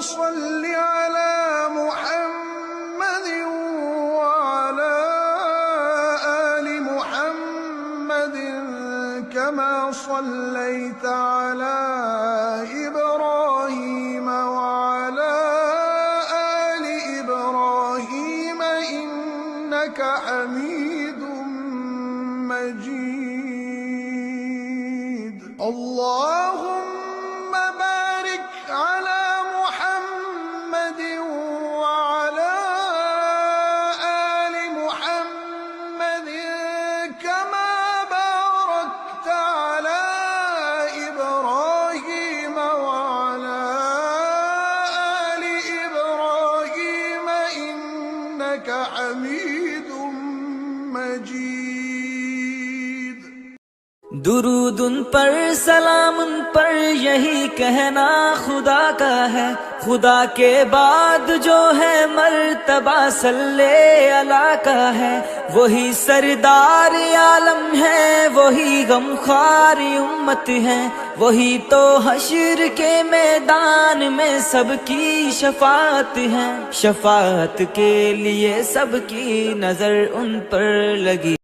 صل على محمد وعلى آل محمد كما صليت على إبراهيم وعلى آل إبراهيم إنك حميد مجيد اللهم بارك على محمد وعلى آل محمد كما باركت على إبراهيم وعلى آل إبراهيم إنك حميد مجيد। दुरूद उन पर सलाम उन पर यही कहना खुदा का है, खुदा के बाद जो है मर्तबा सल्ले अला का है। वही सरदार आलम है, वही गमखारी उम्मत है, वही तो हश्र के मैदान में सबकी शफाअत है। शफाअत के लिए सबकी नजर उन पर लगी।